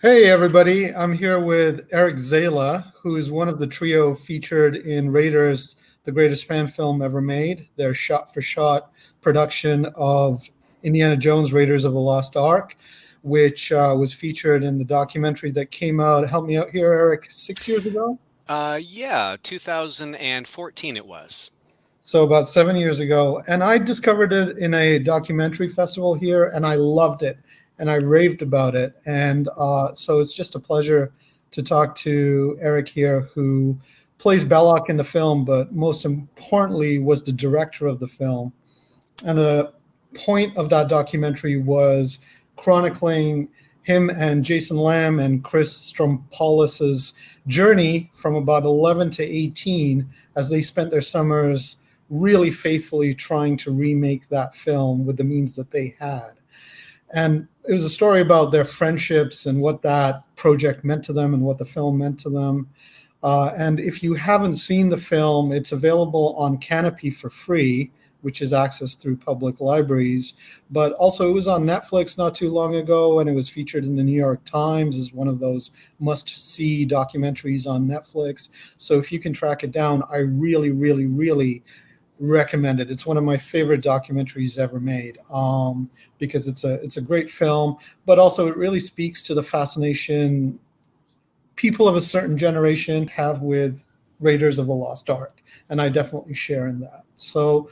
Hey everybody, I'm here with Eric Zala, who is one of the trio featured in Raiders, the greatest fan film ever made, their shot for shot production of Indiana Jones Raiders of the Lost Ark, which was featured in the documentary that came out. Help me out here, Eric, 6 years ago? Yeah, 2014 it was. So about 7 years ago. And I discovered it in a documentary festival here and I loved it and I raved about it. And so it's just a pleasure to talk to Eric here, who plays Belloc in the film, but most importantly was the director of the film. And the point of that documentary was chronicling him and Jason Lamb and Chris Strompoulos' journey from about 11 to 18 as they spent their summers really faithfully trying to remake that film with the means that they had. And it was a story about their friendships and what that project meant to them and what the film meant to them. And if you haven't seen the film, it's available on Canopy for free, which is accessed through public libraries. But also, it was on Netflix not too long ago, and it was featured in the New York Times as one of those must-see documentaries on Netflix. So if you can track it down, I really, really, really recommend it. It's one of my favorite documentaries ever made, because it's a great film, but also it really speaks to the fascination people of a certain generation have with Raiders of the Lost Ark, and I definitely share in that. So,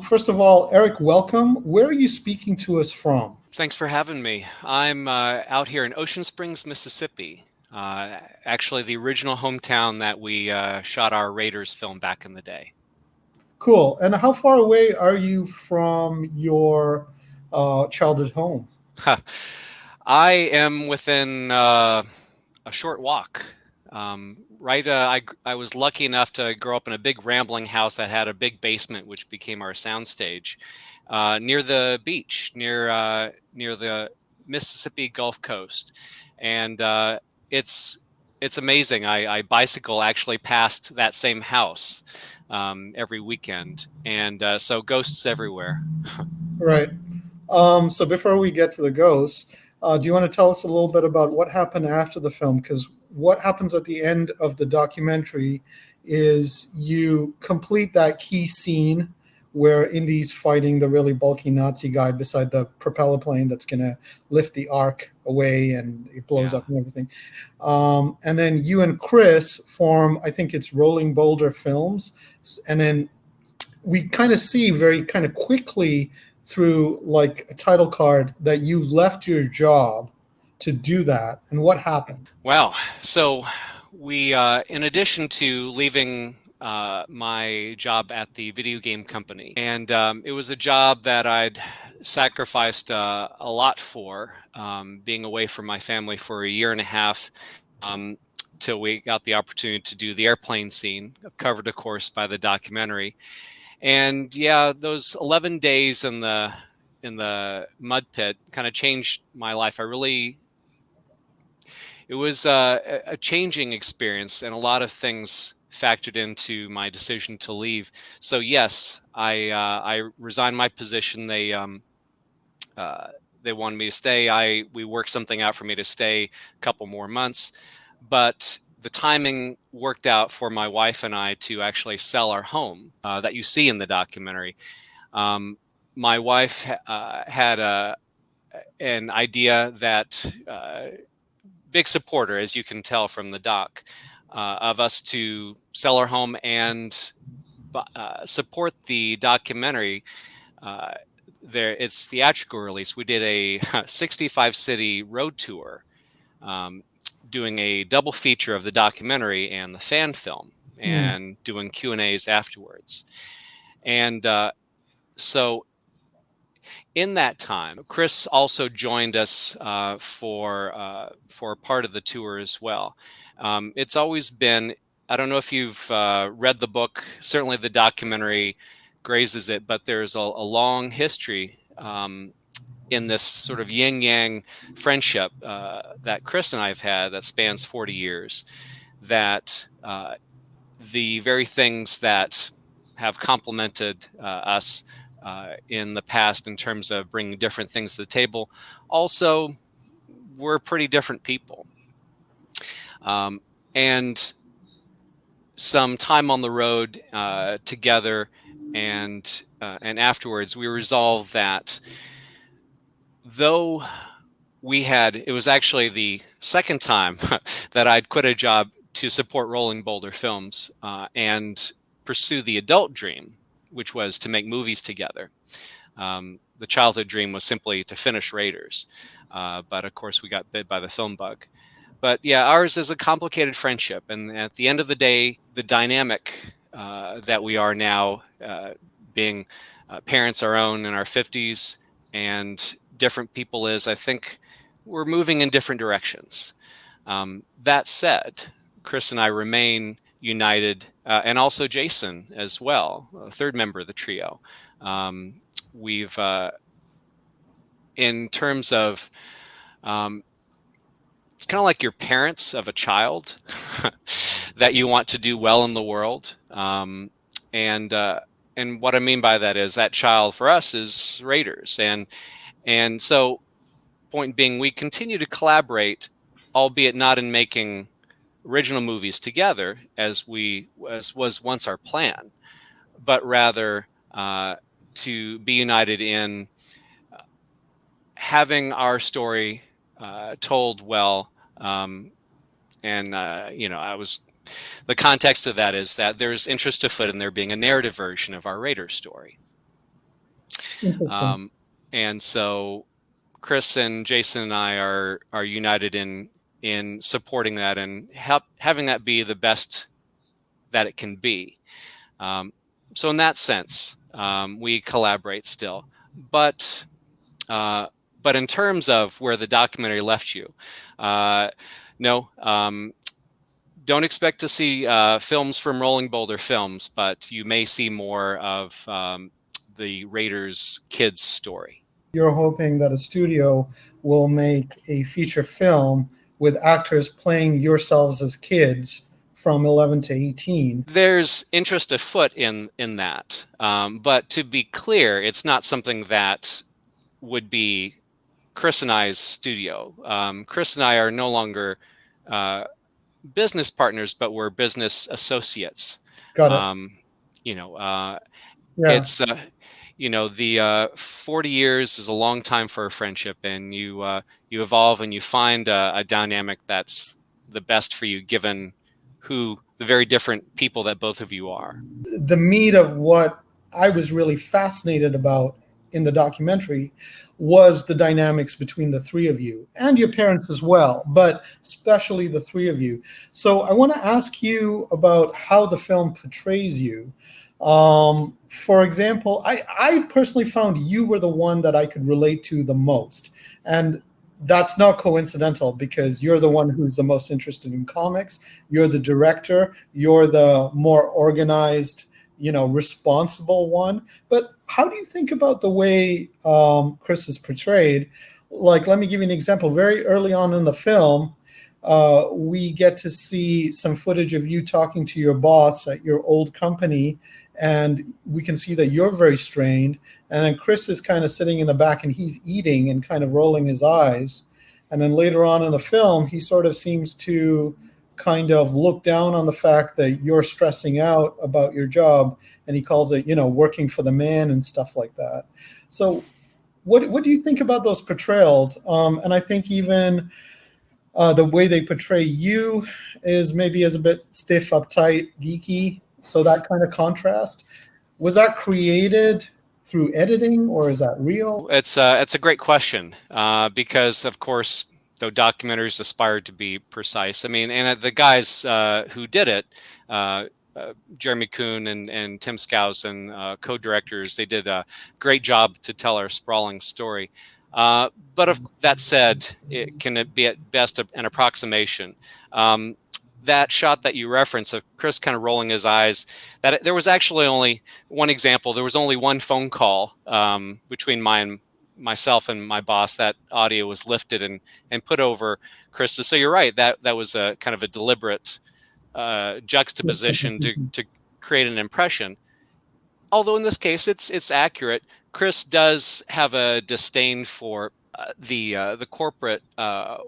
first of all, Eric, welcome. Where are you speaking to us from? Thanks for having me. I'm out here in Ocean Springs, Mississippi. Actually, the original hometown that we shot our Raiders film back in the day. Cool. And how far away are you from your childhood home? I am within a short walk. I was lucky enough to grow up in a big rambling house that had a big basement, which became our soundstage, near the beach, near the Mississippi Gulf Coast, and it's it's amazing. I bicycle actually past that same house every weekend, and so ghosts everywhere. Right. So before we get to the ghosts, do you want to tell us a little bit about what happened after the film? Because what happens at the end of the documentary is you complete that key scene where Indy's fighting the really bulky Nazi guy beside the propeller plane that's going to lift the Ark away and it blows Yeah. up and everything. And then you and Chris form, I think it's Rolling Boulder Films. And then we kind of see very kind of quickly through like a title card that you left your job to do that and what happened. Wow. So we, in addition to leaving my job at the video game company, and it was a job that I'd sacrificed a lot for, being away from my family for a year and a half, um, till we got the opportunity to do the airplane scene, covered, of course, by the documentary. And yeah, those 11 days in the mud pit kind of changed my life. It was a changing experience, and a lot of things factored into my decision to leave. So yes, I resigned my position. Uh, they wanted me to stay. We worked something out for me to stay a couple more months, but the timing worked out for my wife and I to actually sell our home that you see in the documentary. Um, my wife had an idea that big supporter, as you can tell from the doc, of us to sell our home and support the documentary. Uh, its theatrical release. We did a 65 city road tour, um, doing a double feature of the documentary and the fan film, Hmm. and doing Q&As afterwards. And so in that time, Chris also joined us for part of the tour as well. It's always been, I don't know if you've read the book, certainly the documentary grazes it, but there's a long history in this sort of yin yang friendship that Chris and I have had that spans 40 years, that the very things that have complemented us in the past in terms of bringing different things to the table also we're pretty different people. And some time on the road together, and afterwards, we resolved that though it was actually the second time that I'd quit a job to support Rolling Boulder Films and pursue the adult dream, which was to make movies together. The childhood dream was simply to finish Raiders, but of course we got bit by the film bug. But yeah, ours is a complicated friendship, and at the end of the day, the dynamic that we are now, being parents our own in our 50s and different people, is, I think, we're moving in different directions. That said, Chris and I remain united, and also Jason as well, a third member of the trio. We've, in terms of, it's kind of like your parents of a child that you want to do well in the world. And what I mean by that is that child for us is Raiders. And so, point being, we continue to collaborate, albeit not in making original movies together as was once our plan, but rather to be united in having our story told well. The context of that is that there's interest afoot in there being a narrative version of our Raider story. And so Chris and Jason and I are united in supporting that and having that be the best that it can be. So in that sense, we collaborate still, but in terms of where the documentary left you, no, don't expect to see films from Rolling Boulder Films, but you may see more of the Raiders kids story. You're hoping that a studio will make a feature film with actors playing yourselves as kids from 11 to 18. There's interest afoot in that, but to be clear, it's not something that would be Chris and I's studio. Chris and I are no longer business partners, but we're business associates. Got it. It's the 40 years is a long time for a friendship, and you evolve and you find a dynamic that's the best for you, given who the very different people that both of you are. The meat of what I was really fascinated about in the documentary was the dynamics between the three of you and your parents as well, but especially the three of you. So I want to ask you about how the film portrays you. For example, I personally found you were the one that I could relate to the most. And that's not coincidental, because you're the one who's the most interested in comics. You're the director. You're the more organized, responsible one. But how do you think about the way Chris is portrayed? Like, let me give you an example. Very early on in the film, we get to see some footage of you talking to your boss at your old company, and we can see that you're very strained. And then Chris is kind of sitting in the back, and he's eating and kind of rolling his eyes. And then later on in the film, he sort of seems to kind of look down on the fact that you're stressing out about your job, and he calls it, working for the man and stuff like that. So what do you think about those portrayals? And I think even the way they portray you is maybe as a bit stiff, uptight, geeky. So that kind of contrast, was that created through editing, or is that real? It's a great question, because of course, though documentaries aspire to be precise, I mean, and the guys who did it, Jeremy Koom and Tim Skousen, co-directors, they did a great job to tell our sprawling story. But that said, it can be at best an approximation. That shot that you referenced of Chris kind of rolling his eyes, that there was actually only one example. There was only one phone call between myself and my boss. That audio was lifted and put over Chris's. So you're right. That was a kind of a deliberate juxtaposition to create an impression. Although in this case, it's accurate. Chris does have a disdain for the corporate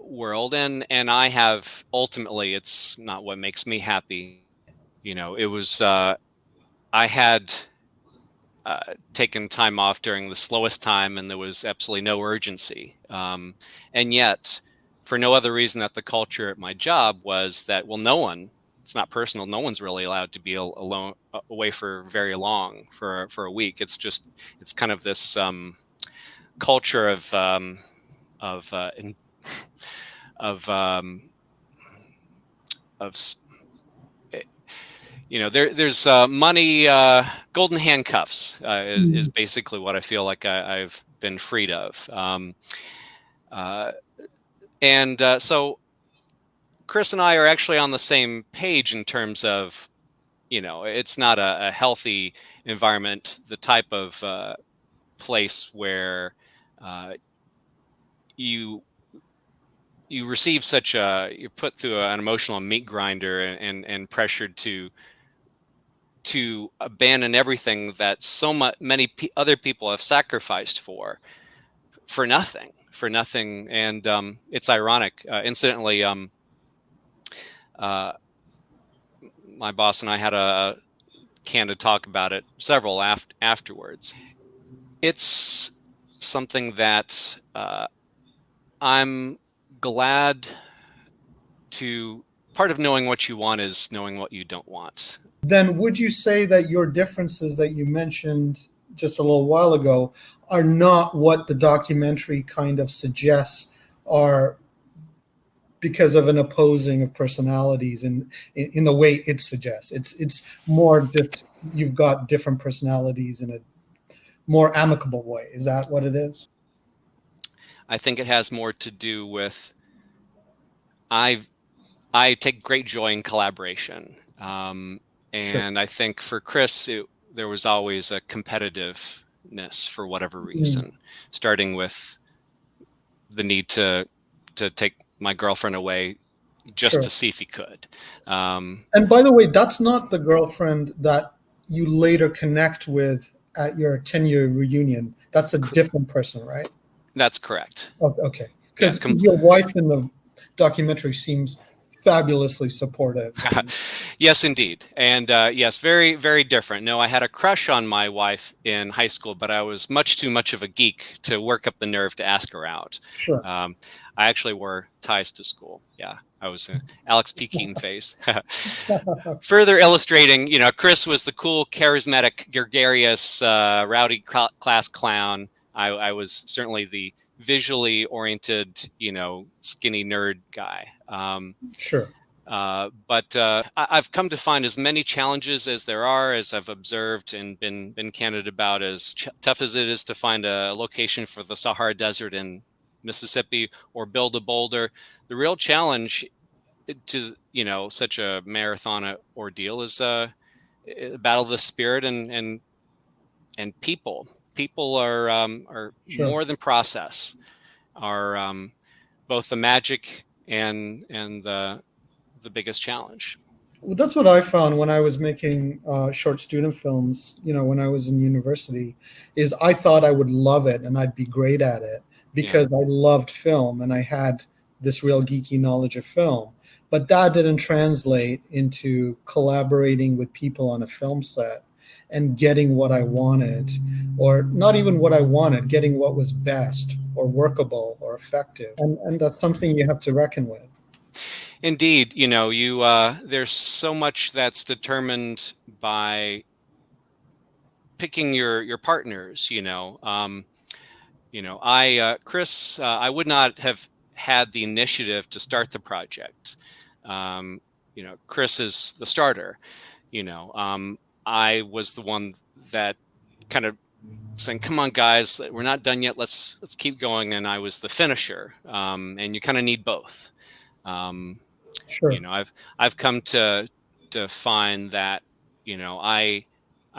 world, and I have ultimately, it's not what makes me happy. It was I had taken time off during the slowest time, and there was absolutely no urgency. And yet, for no other reason that the culture at my job was that, well, no one. It's not personal. No one's really allowed to be alone away for very long for a week. It's kind of this culture of of of there's money, golden handcuffs is basically what I feel like I've been freed of. And so Chris and I are actually on the same page in terms of, it's not a healthy environment, the type of place where you receive you're put through an emotional meat grinder and pressured to abandon everything that many other people have sacrificed for nothing. And it's ironic. Incidentally, my boss and I had a candid talk about it, several afterwards. It's something that I'm glad to. Part of knowing what you want is knowing what you don't want. Then would you say that your differences that you mentioned just a little while ago are not what the documentary kind of suggests are because of an opposing of personalities in the way it suggests? It's more just you've got different personalities in a more amicable way. Is that what it is? I think it has more to do with I take great joy in collaboration. And Sure. I think for Chris, there was always a competitiveness for whatever reason, starting with the need to take my girlfriend away just Sure. to see if he could. And by the way, that's not the girlfriend that you later connect with at your 10-year reunion. That's a different person, right? That's correct. Oh, okay. Yeah, Because your wife in the documentary seems fabulously supportive. yes, indeed. And yes, very, very different. No, I had a crush on my wife in high school, but I was too much of a geek to work up the nerve to ask her out. Sure. I actually wore ties to school. Yeah, I was in Alex P. Keaton phase. Further illustrating, Chris was the cool, charismatic, gregarious, rowdy class clown. I was certainly the visually oriented, skinny nerd guy. Sure. But I've come to find as many challenges as there are, as I've observed and been candid about, as tough as it is to find a location for the Sahara Desert in Mississippi or build a boulder. The real challenge to such a marathon ordeal is battle of the spirit and people. People are Sure. more than process, are both the magic and the biggest challenge. Well, that's what I found when I was making short student films. When I was in university, is I thought I would love it and I'd be great at it because I loved film and I had this real geeky knowledge of film. But that didn't translate into collaborating with people on a film set and getting what I wanted, or not even what I wanted, getting what was best or workable or effective. And that's something you have to reckon with. Indeed, there's so much that's determined by picking your partners. Chris, I would not have had the initiative to start the project. Chris is the starter. I was the one that kind of saying, "Come on, guys, we're not done yet. Let's keep going." And I was the finisher. And you kind of need both. Sure. I've come to find that I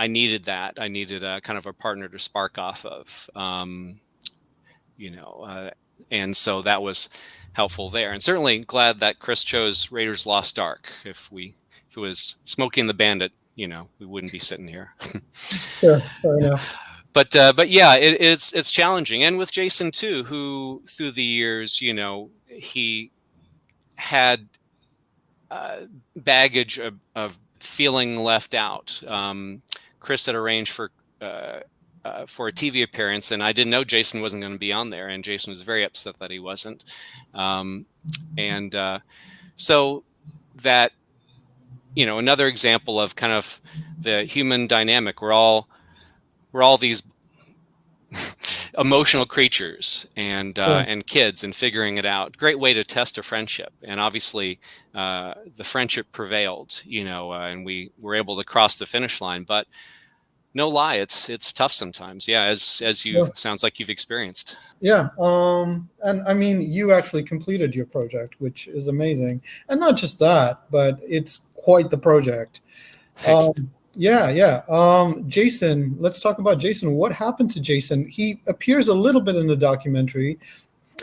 needed that. I needed a kind of a partner to spark off of. And so that was helpful there. And certainly glad that Chris chose Raiders Lost Ark. If it was Smokey and the Bandit, we wouldn't be sitting here. Sure, fair enough. But yeah, it's challenging, and with Jason too, who through the years, he had baggage of feeling left out. Chris had arranged for a TV appearance, and I didn't know Jason wasn't going to be on there, and Jason was very upset that he wasn't. Um, and so that, another example of kind of the human dynamic. We're all these emotional creatures, Sure. and kids, and figuring it out. Great way to test a friendship, and obviously the friendship prevailed, and we were able to cross the finish line. But no lie, it's tough sometimes. Yeah, as you Sure. sounds like you've experienced. Yeah. And I mean, you actually completed your project, which is amazing. And not just that, but it's quite the project. Thanks. Yeah, yeah. Jason, let's talk about Jason. What happened to Jason? He appears a little bit in the documentary,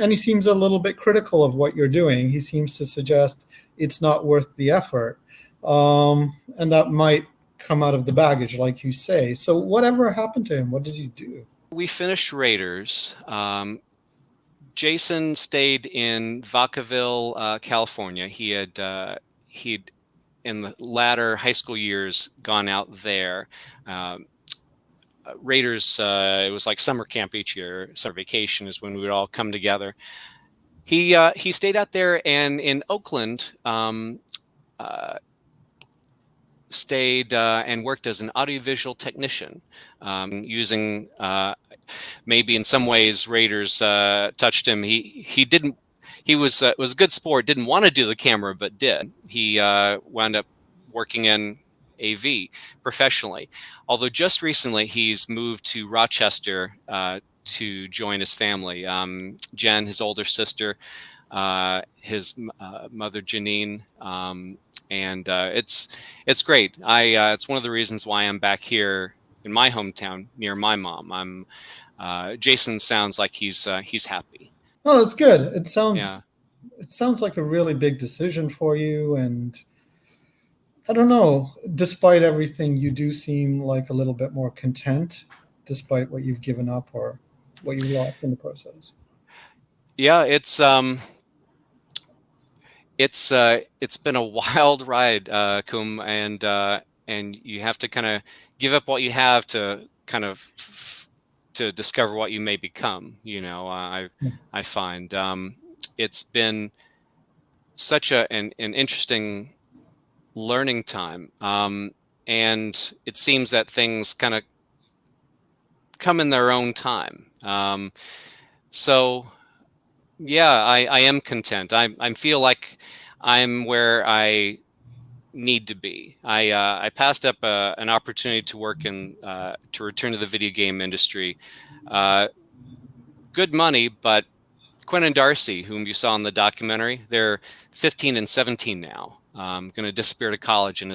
and he seems a little bit critical of what you're doing. He seems to suggest it's not worth the effort. And that might come out of the baggage, like you say. So, whatever happened to him? What did he do? We finished Raiders. Jason stayed in Vacaville, California. He'd in the latter high school years gone out there. Um, Raiders, it was like summer camp each year. Summer vacation is when we would all come together. He stayed out there, and in Oakland, uh, stayed and worked as an audiovisual technician, using maybe in some ways Raiders touched him. He didn't. He was a good sport. Didn't want to do the camera, but did. He wound up working in AV professionally. Although just recently he's moved to Rochester to join his family. Jen, his older sister, his mother Janine, and it's great. It's one of the reasons why I'm back here in my hometown near my mom. Jason sounds like he's happy. Oh, it's good. Yeah. It sounds like a really big decision for you, and I don't know. Despite everything, you do seem like a little bit more content, despite what you've given up or what you lost in the process. Yeah, it's been a wild ride, Koom, and you have to kind of give up what you have to kind of to discover what you may become. I find it's been such an interesting learning time, and it seems that things kind of come in their own time. So yeah, I am content. I feel like I'm where I need to be. I passed up an opportunity to work to return to the video game industry. Uh, Good money, but Quinn and Darcy, whom you saw in the documentary, they're 15 and 17 now. Going to disappear to college in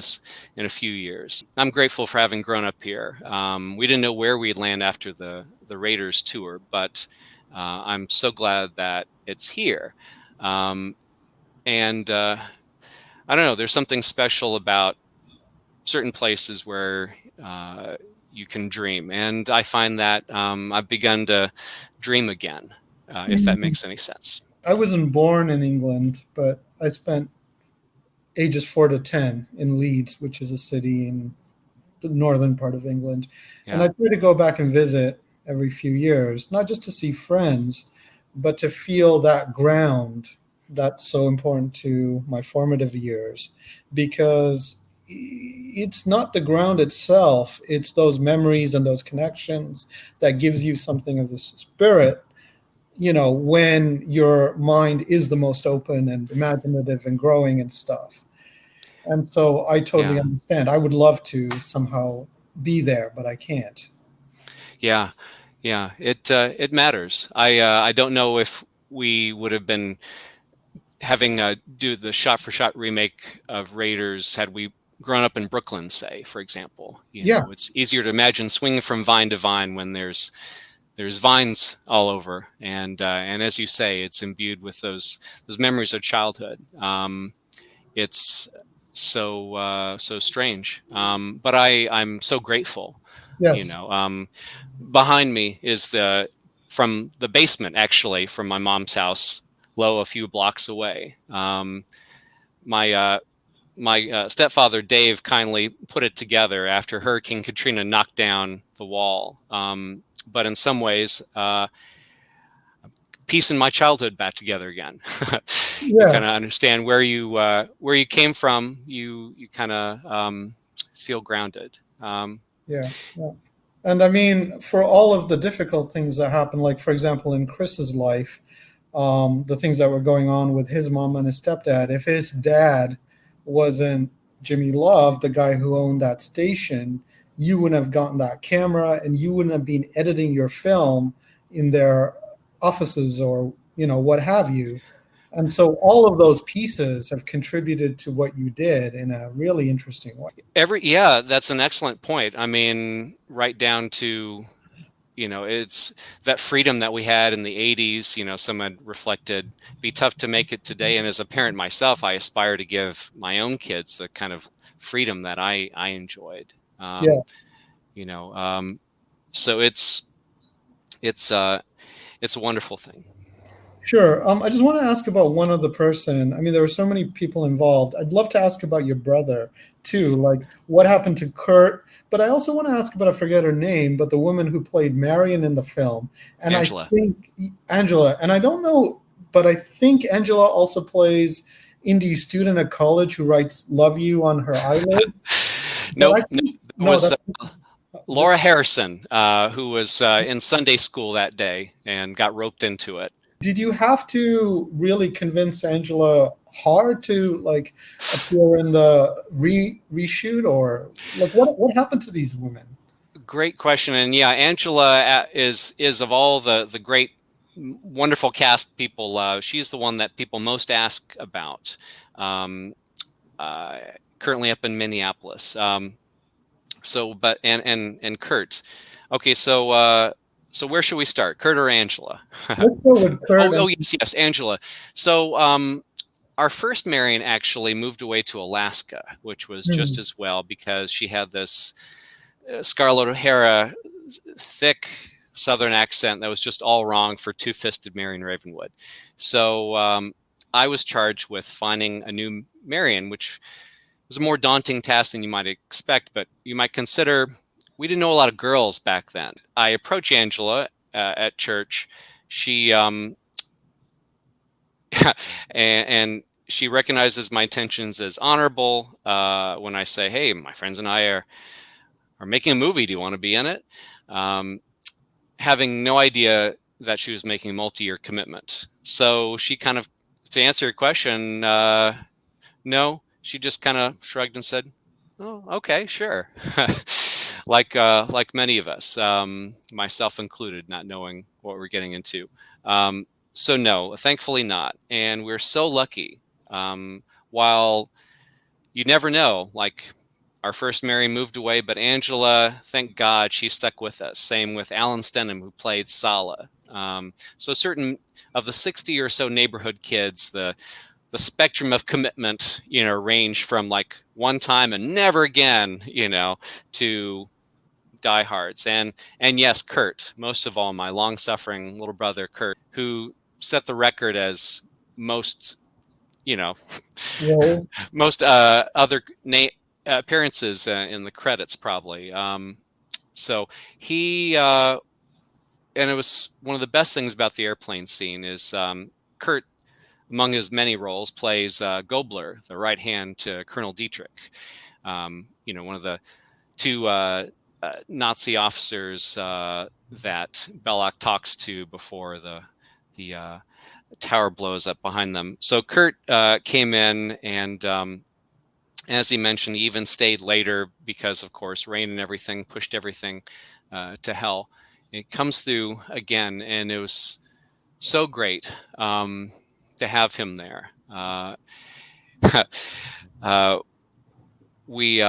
a few years. I'm grateful for having grown up here. We didn't know where we'd land after the Raiders tour, but I'm so glad that it's here. And I don't know. There's something special about certain places where you can dream, and I find that I've begun to dream again, if that Mhm. makes any sense. I wasn't born in England, but I spent ages 4 to 10 in Leeds, which is a city in the northern part of England. And Yeah, I try to go back and visit every few years, not just to see friends, but to feel that ground that's so important to my formative years. Because it's not the ground itself, it's those memories and those connections that gives you something of the spirit, when your mind is the most open and imaginative and growing and stuff. And so I totally yeah, understand. I would love to somehow be there, but I can't. yeah, yeah. It matters. I don't know if we would have been having do the shot for shot remake of Raiders had we grown up in Brooklyn, say, for example. Yeah. It's easier to imagine swinging from vine to vine when there's vines all over, and as you say, it's imbued with those memories of childhood. It's so strange, but I'm so grateful You Yes. know, behind me is from the basement, actually, from my mom's house, low a few blocks away. My stepfather Dave kindly put it together after Hurricane Katrina knocked down the wall. But in some ways, piecing my childhood back together again. You Yeah. kind of understand where you came from. You kind of feel grounded. Yeah. Yeah. And I mean, for all of the difficult things that happened, like for example, in Chris's life, the things that were going on with his mom and his stepdad, if his dad wasn't Jimmy Love, the guy who owned that station, you wouldn't have gotten that camera and you wouldn't have been editing your film in their offices or, what have you. And so all of those pieces have contributed to what you did in a really interesting way. Yeah, that's an excellent point. I mean, right down to, it's that freedom that we had in the 80s. Someone reflected, be tough to make it today. And as a parent myself, I aspire to give my own kids the kind of freedom that I enjoyed. Yeah. You know, so it's it's a wonderful thing. Sure. I just want to ask about one other person. I mean, there were so many people involved. I'd love to ask about your brother too, like what happened to Kurt. But I also want to ask about, I forget her name, but the woman who played Marion in the film. And I Angela. think Angela, and I don't know, but I think Angela also plays indie student at college who writes "Love You" on her eyelid. But Nope, I no, think it no, was that's Laura Harrison, who was in Sunday school that day and got roped into it. did you have to really convince Angela hard to like appear in the reshoot, or like what happened to these women? Great question, and yeah, Angela is of all the great, wonderful cast people. She's the one that people most ask about. Um, uh, Currently up in Minneapolis. But and Kurt. Okay, so where should we start, Kurt or Angela? Let's go with Kurt. Oh yes, Angela. So our first Marion actually moved away to Alaska, which was just Hmm. as well because she had this Scarlett O'Hara thick Southern accent that was just all wrong for two-fisted Marion Ravenwood. So I was charged with finding a new Marion, which was a more daunting task than you might expect, but you might consider we didn't know a lot of girls back then. I approach Angela at church. She and she recognizes my intentions as honorable when I say, "Hey, my friends and I are making a movie. Do you want to be in it?" Um, Having no idea that she was making a multi-year commitment. So she kind of, to answer your question, no, she just kind of shrugged and said, "Oh, okay, sure." Like many of us, myself included, not knowing what we're getting into. So no, thankfully not. And we're so lucky. While you never know, like our first Mary moved away, but Angela, thank God, she stuck with us. Same with Alan Stenham, who played Sala. So certain of the 60 or so neighborhood kids, the spectrum of commitment, range from like one time and never again, to diehards. And yes, Kurt, most of all, my long-suffering little brother, Kurt, who set the record as most, you know, Well, most other appearances in the credits, probably. So he, and it was one of the best things about the airplane scene is Kurt, among his many roles, plays Gobler, the right hand to Colonel Dietrich. One of the two Nazi officers that Belloc talks to before the tower blows up behind them. So Kurt came in, and as he mentioned, he even stayed later because, of course, rain and everything pushed everything to hell. It comes through again, and it was so great to have him there. uh, we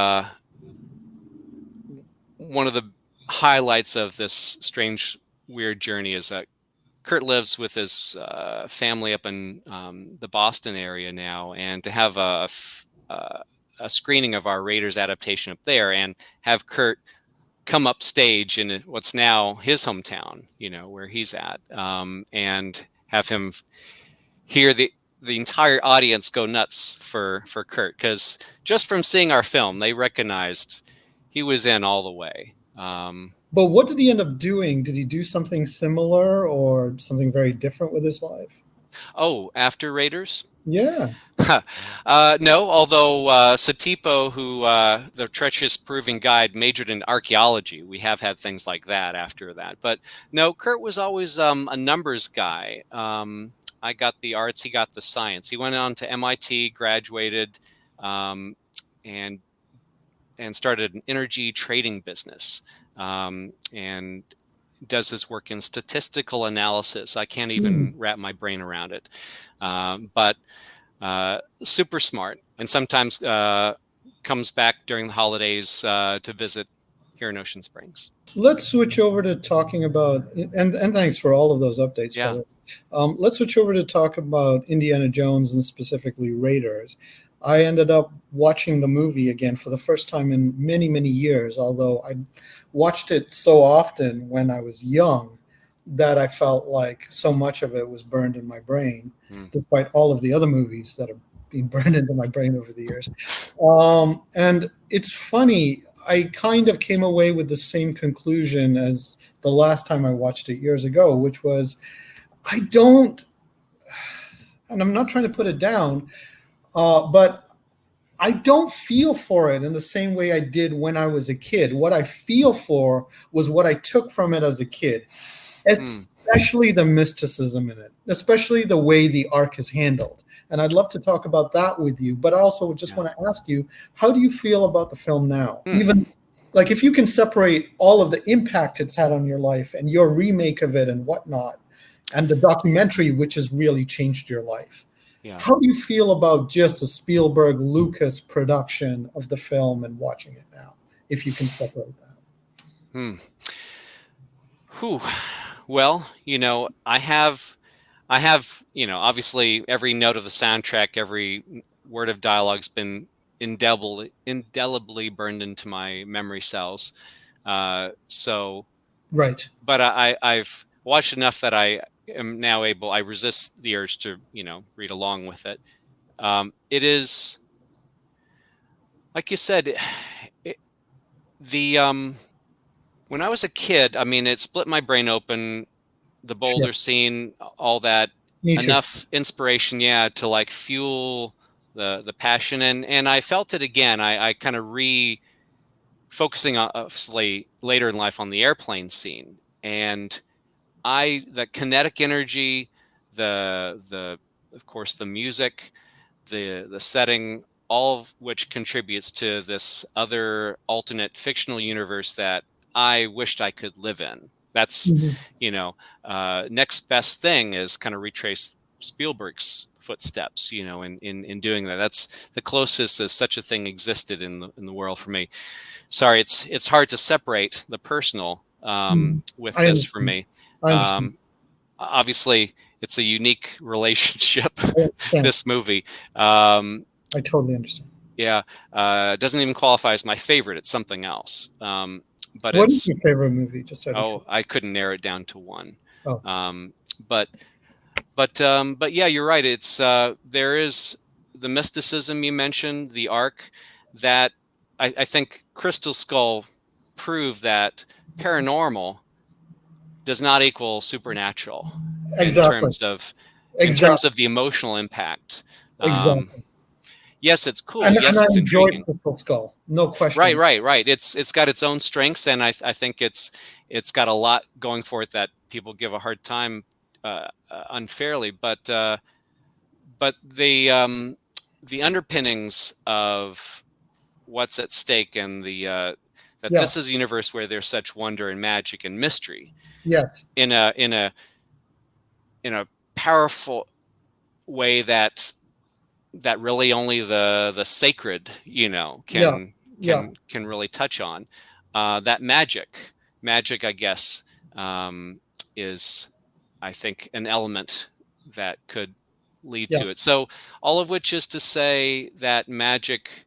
One of the highlights of this strange, weird journey is that Kurt lives with his family up in the Boston area now, and to have a screening of our Raiders adaptation up there, and have Kurt come upstage in what's now his hometown, where he's at, and have him hear the entire audience go nuts for Kurt, because just from seeing our film, they recognized he was in all the way. But what did he end up doing? Did he do something similar or something very different with his life? Oh, after Raiders? Yeah. No, although Satipo, who the treacherous proving guide, majored in archaeology. We have had things like that after that. But no, Kurt was always a numbers guy. I got the arts, he got the science. He went on to MIT, graduated, and started an energy trading business, and does this work in statistical analysis. I can't even wrap my brain around it. But super smart, and sometimes comes back during the holidays to visit here in Ocean Springs. Let's switch over to talking about, and thanks for all of those updates. Yeah. Let's switch over to talk about Indiana Jones and specifically Raiders. I ended up watching the movie again for the first time in many, many years, although I watched it so often when I was young that I felt like so much of it was burned in my brain, despite all of the other movies that have been burned into my brain over the years. And it's funny, I kind of came away with the same conclusion as the last time I watched it years ago, which was I don't, and I'm not trying to put it down, but I don't feel for it in the same way I did when I was a kid. What I feel for was what I took from it as a kid, especially the mysticism in it, especially the way the arc is handled. And I'd love to talk about that with you, but I also just want to ask you, how do you feel about the film now? Even like if you can separate all of the impact it's had on your life and your remake of it and whatnot, and the documentary, which has really changed your life. Yeah. How do you feel about just the Spielberg Lucas production of the film and watching it now, if you can separate that? Well, I have, obviously every note of the soundtrack, every word of dialogue's been indelibly burned into my memory cells. So, right. But I've watched enough that I am now able. I resist the urge to, read along with it. It is, like you said, when I was a kid, I mean, it split my brain open. The boulder scene, all that, enough inspiration, to like fuel the passion, and I felt it again. I kind of focusing obviously later in life on the airplane scene, and the kinetic energy, of course the music, the setting, all of which contributes to this other alternate fictional universe that I wished I could live in. That's, next best thing is kind of retrace Spielberg's footsteps, in doing that. That's the closest as such a thing existed in the world for me. Sorry, it's hard to separate the personal with this for me. Obviously, it's a unique relationship. This movie. I totally understand. Yeah, it doesn't even qualify as my favorite. It's something else. But what is your favorite movie? I couldn't narrow it down to one. Oh. But yeah, you're right. It's there is the mysticism you mentioned, the arc, that I think Crystal Skull proved that paranormal does not equal supernatural in terms of the emotional impact. Exactly. Yes, it's cool. And yes, it's intriguing. Crystal Skull, no question. Right. It's got its own strengths, and I think it's got a lot going for it that people give a hard time unfairly. But the underpinnings of what's at stake, and this is a universe where there's such wonder and magic and mystery. Yes. In a powerful way that really only the sacred, can really touch on. That magic, I guess, is, I think, an element that could lead to it. So all of which is to say that magic,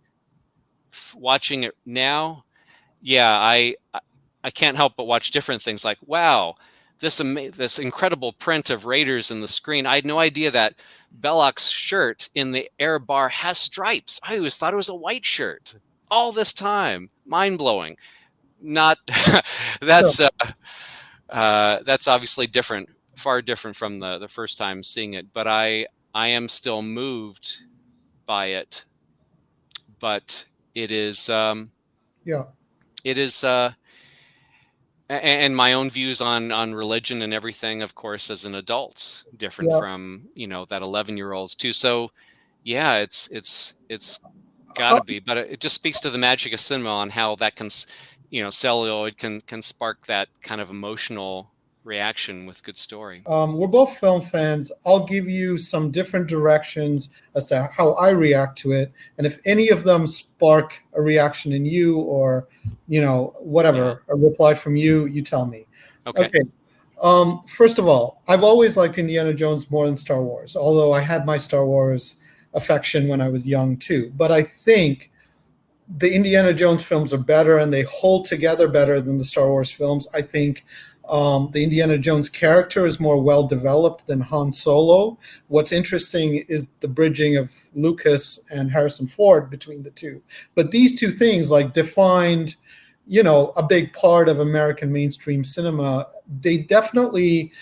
watching it now, I can't help but watch different things like, wow, this incredible print of Raiders in the screen. I had no idea that Belloc's shirt in the air bar has stripes. I always thought it was a white shirt all this time. Mind blowing. Not So, that's that's obviously different, far different from the first time seeing it. But I am still moved by it. But it is yeah, it is and my own views on religion and everything, of course, as an adult, different yeah. from that 11-year-olds too. So yeah, it's got How, to be, but it just speaks to the magic of cinema on how that can, celluloid can spark that kind of emotional reaction with good story. we're both film fans. I'll give you some different directions as to how I react to it, and if any of them spark a reaction in you, or whatever, a reply from you, you tell me. Okay. Okay. First of all, I've always liked Indiana Jones more than Star Wars, although I had my Star Wars affection when I was young too. But I think the Indiana Jones films are better and they hold together better than the Star Wars films. I think the Indiana Jones character is more well developed than Han Solo. What's interesting is the bridging of Lucas and Harrison Ford between the two. But these two things like defined, a big part of American mainstream cinema. They definitely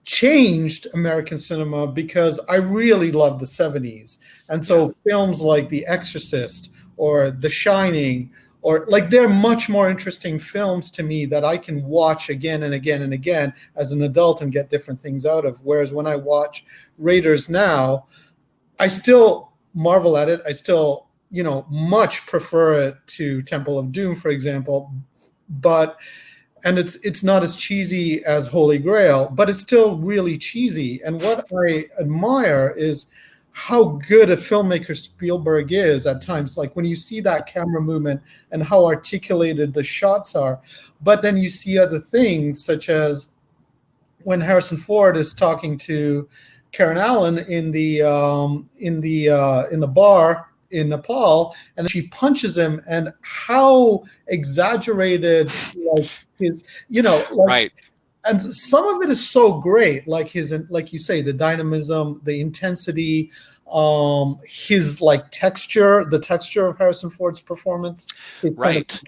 changed American cinema because I really loved the 70s. And so films like The Exorcist or The Shining, or like, they're much more interesting films to me that I can watch again and again and again as an adult and get different things out of. Whereas when I watch Raiders now, I still marvel at it. I still, much prefer it to Temple of Doom, for example. And it's not as cheesy as Holy Grail, but it's still really cheesy. And what I admire is how good a filmmaker Spielberg is at times. Like when you see that camera movement and how articulated the shots are, but then you see other things, such as when Harrison Ford is talking to Karen Allen in the bar in Nepal, and she punches him, and how exaggerated, like his, Right. and some of it is so great, like like you say, the dynamism, the intensity, his like texture, the texture of Harrison Ford's performance, Right.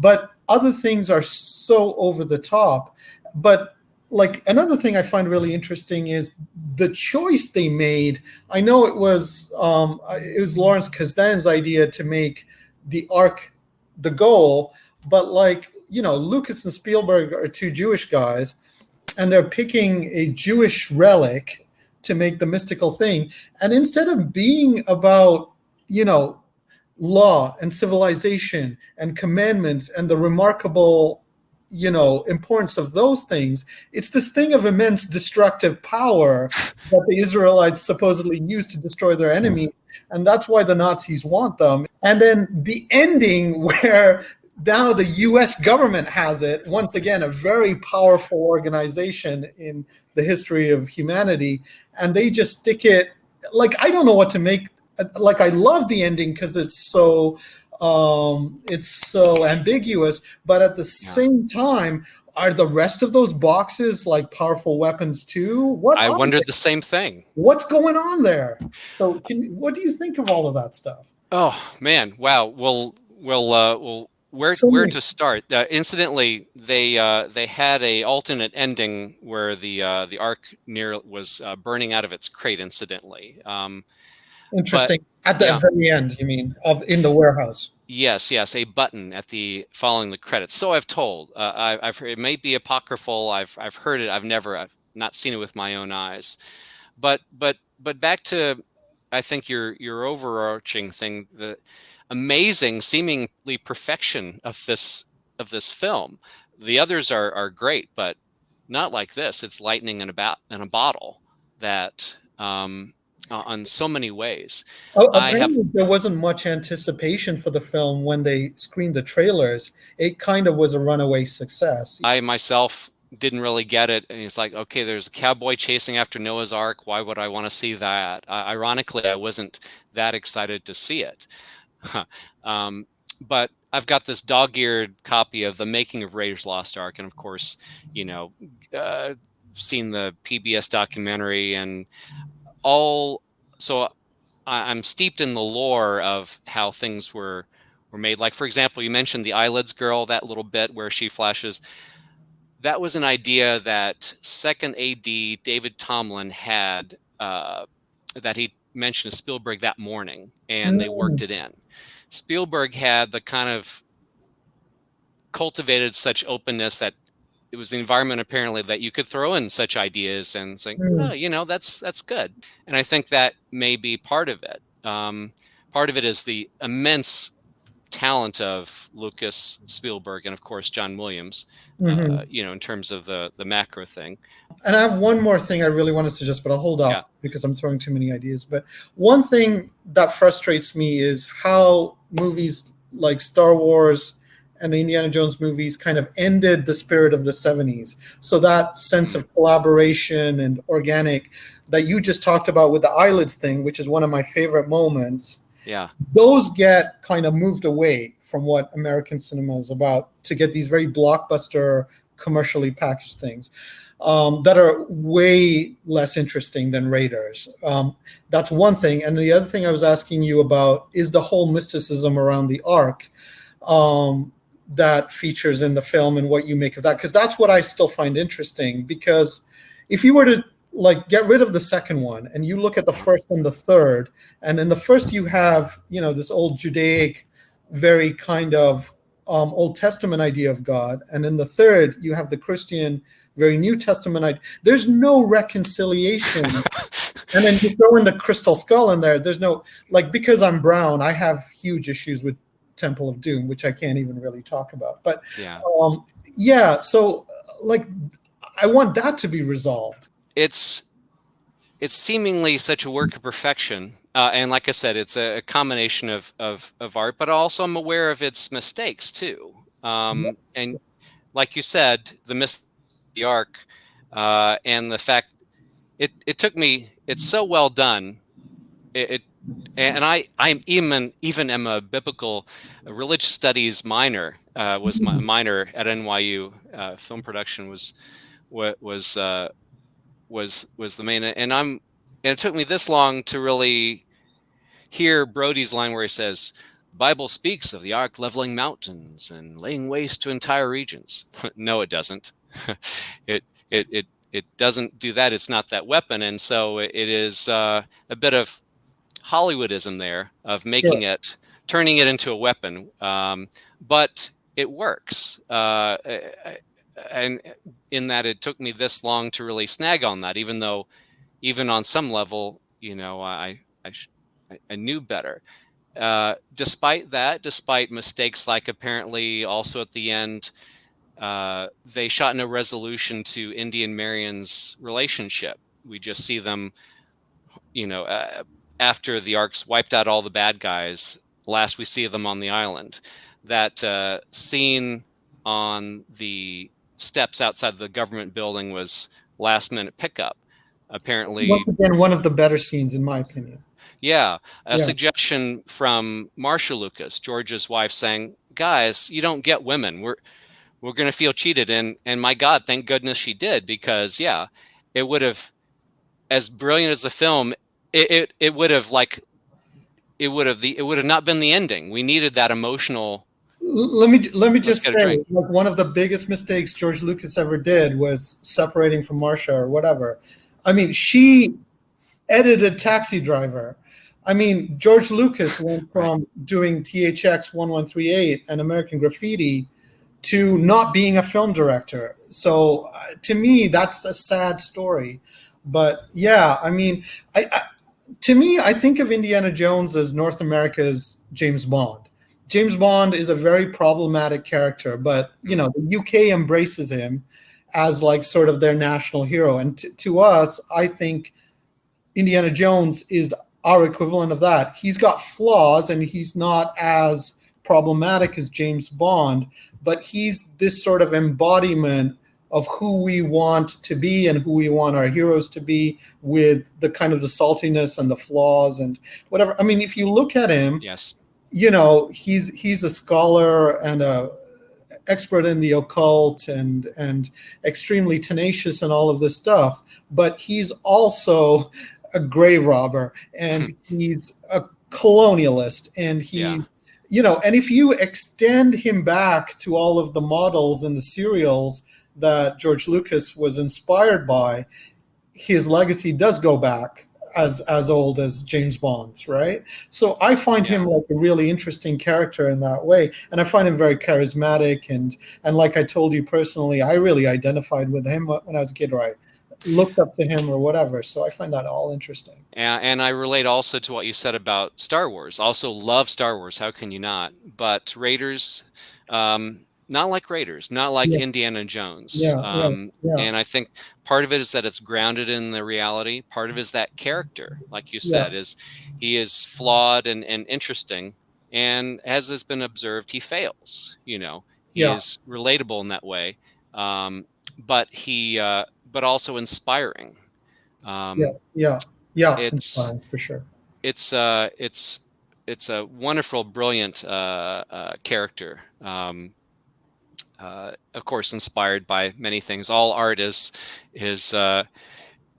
but other things are so over the top. But like another thing I find really interesting is the choice they made. I know it was Lawrence Kasdan's idea to make the Ark the goal, but like, Lucas and Spielberg are two Jewish guys, and they're picking a Jewish relic to make the mystical thing. And instead of being about, law and civilization and commandments and the remarkable, importance of those things, it's this thing of immense destructive power that the Israelites supposedly used to destroy their enemies. And that's why the Nazis want them. And then the ending where now the US government has it, once again, a very powerful organization in the history of humanity, and they just stick it, like, I don't know what to make. Like, I love the ending because it's so ambiguous, but at the same time, are the rest of those boxes like powerful weapons too? I wondered the same thing. What's going on there? So what do you think of all of that stuff? Oh man, wow. Well, where to start? Incidentally, they had a alternate ending where the Ark was burning out of its crate. Incidentally, Interesting. At the very end, you mean, in the warehouse? Yes, a button following the credits. So I've told. I've heard, it may be apocryphal. I've heard it. I've not seen it with my own eyes. But back to, I think your overarching thing, the amazing, seemingly perfection of this film. The others are great, but not like this. It's lightning in a bottle that on so many ways. Apparently, there wasn't much anticipation for the film when they screened the trailers. It kind of was a runaway success. I myself didn't really get it, and it's like, okay, there's a cowboy chasing after Noah's Ark. Why would I want to see that? Ironically, I wasn't that excited to see it. But I've got this dog-eared copy of The Making of Raiders Lost Ark, and of course, you know, seen the PBS documentary and all. So I'm steeped in the lore of how things were made. Like, for example, you mentioned the eyelids girl, that little bit where she flashes. That was an idea that second AD David Tomlin had, that he mentioned to Spielberg that morning, and they worked it in. Spielberg had the kind of cultivated such openness that it was the environment apparently that you could throw in such ideas and say, oh, you know, that's good. And I think that may be part of it. Part of it is the immense talent of Lucas, Spielberg, and of course John Williams, you know, in terms of the macro thing. And I have one more thing I really want to suggest, but I'll hold off because I'm throwing too many ideas. But one thing that frustrates me is how movies like Star Wars and the Indiana Jones movies kind of ended the spirit of the 70s. So that sense of collaboration and organic that you just talked about with the eyelids thing, which is one of my favorite moments. Yeah. Those get kind of moved away from what American cinema is about to get these very blockbuster, commercially packaged things that are way less interesting than Raiders. That's one thing. And the other thing I was asking you about is the whole mysticism around the Ark that features in the film and what you make of that. Because that's what I still find interesting. Because if you were to like get rid of the second one and you look at the first and the third, and in the first you have, you know, this old Judaic, very kind of Old Testament idea of God, and in the third you have the Christian, very New Testament idea. There's no reconciliation. And then you throw in the crystal skull in there. There's no, like, because I'm brown, I have huge issues with Temple of Doom, which I can't even really talk about. But so like I want that to be resolved. It's seemingly such a work of perfection, and like I said, it's a combination of art, but also I'm aware of its mistakes too. And like you said, the Ark, and the fact it took me. It's so well done. And I'm even am a biblical religious studies minor. Was my minor at NYU. Film production was the main, and it took me this long to really hear Brody's line where he says, "The Bible speaks of the Ark leveling mountains and laying waste to entire regions." No, it doesn't. It doesn't do that. It's not that weapon, and so it is a bit of Hollywoodism there of making it, turning it into a weapon, but it works. And in that it took me this long to really snag on that, even though, even on some level, you know, I knew better. Despite mistakes, like apparently also at the end, they shot no resolution to Indy and Marion's relationship. We just see them, you know, after the Ark's wiped out all the bad guys. Last we see them on the island. That scene on the steps outside the government building was last minute pickup. Apparently, once again, one of the better scenes in my opinion. Suggestion from Marsha Lucas, George's wife, saying, "Guys, you don't get women. We're going to feel cheated." And my God, thank goodness she did, because it would have, as brilliant as the film, it would have not been the ending. We needed that emotional. Let me just say, like, one of the biggest mistakes George Lucas ever did was separating from Marsha or whatever. I mean, she edited Taxi Driver. I mean, George Lucas went from doing THX 1138 and American Graffiti to not being a film director. So to me, that's a sad story. But I mean, to me, I think of Indiana Jones as North America's James Bond. James Bond is a very problematic character, but you know, the UK embraces him as like sort of their national hero. And to us, I think Indiana Jones is our equivalent of that. He's got flaws and he's not as problematic as James Bond, but he's this sort of embodiment of who we want to be and who we want our heroes to be, with the kind of the saltiness and the flaws and whatever. I mean, if you look at him, he's a scholar and a expert in the occult and extremely tenacious and all of this stuff, but he's also a grave robber, and he's a colonialist, and Yeah. and if you extend him back to all of the models and the serials that George Lucas was inspired by, his legacy does go back as old as James Bond's, right? So I find him like a really interesting character in that way, and I find him very charismatic, and like I told you personally, I really identified with him when I was a kid, or I looked up to him or whatever. So I find that all interesting. And I relate also to what you said about Star Wars. Also love Star Wars. How can you not? But Raiders, not like Raiders, not like Yeah, Indiana Jones. yeah, yeah, And I think part of it is that it's grounded in the reality. Part of it is that character, like you yeah, said, is he is flawed and interesting. And as has been observed, he fails. He yeah, is relatable in that way, but but also inspiring. yeah, Um, yeah, yeah. it's Inspiring for sure. it's uh it's it's a wonderful, brilliant character. Of course, inspired by many things. All art is his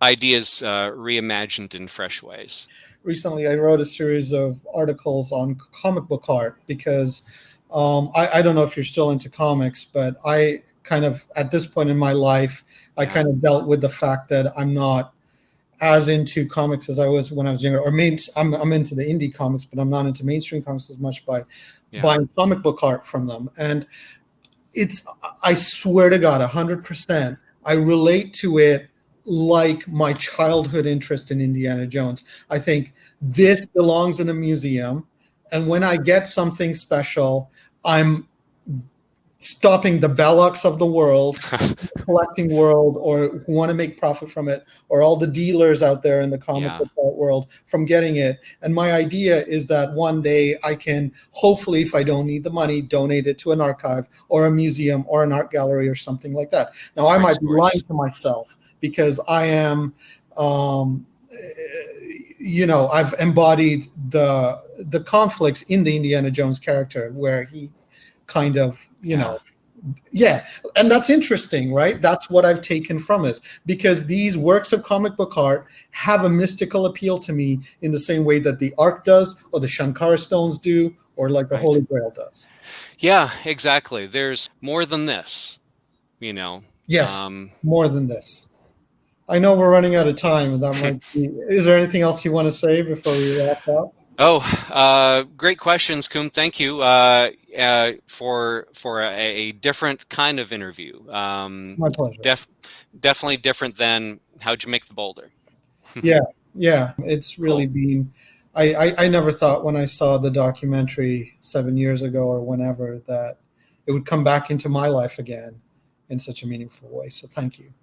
ideas reimagined in fresh ways. Recently I wrote a series of articles on comic book art because I don't know if you're still into comics, but I kind of, at this point in my life, I Yeah, kind of dealt with the fact that I'm not as into comics as I was when I was younger. Or I'm into the indie comics, but I'm not into mainstream comics as much by yeah, buying comic book art from them. And it's, I swear to God, 100%, I relate to it like my childhood interest in Indiana Jones. I think this belongs in a museum, and when I get something special, I'm stopping the Bellocks of the world, collecting world, or who want to make profit from it, or all the dealers out there in the comic yeah. book art world from getting it. And my idea is that one day I can, hopefully, if I don't need the money, donate it to an archive or a museum or an art gallery or something like that. Now, I Great might be lying scores. to myself because I am, I've embodied the conflicts in the Indiana Jones character, where he kind of, Yeah, yeah, and that's interesting, right? That's what I've taken from it, because these works of comic book art have a mystical appeal to me in the same way that the Ark does, or the Shankara stones do, or like the right. Holy Grail does. Yeah, exactly. There's more than this, you know. Yes, Um, more than this. I know we're running out of time, and that might be. Is there anything else you want to say before we wrap up? Oh, great questions, Koom. Thank you for a different kind of interview. My pleasure. Definitely different than how'd you make the boulder. Yeah, yeah. It's really Cool. been. I never thought when I saw the documentary 7 years ago or whenever that it would come back into my life again in such a meaningful way. So thank you.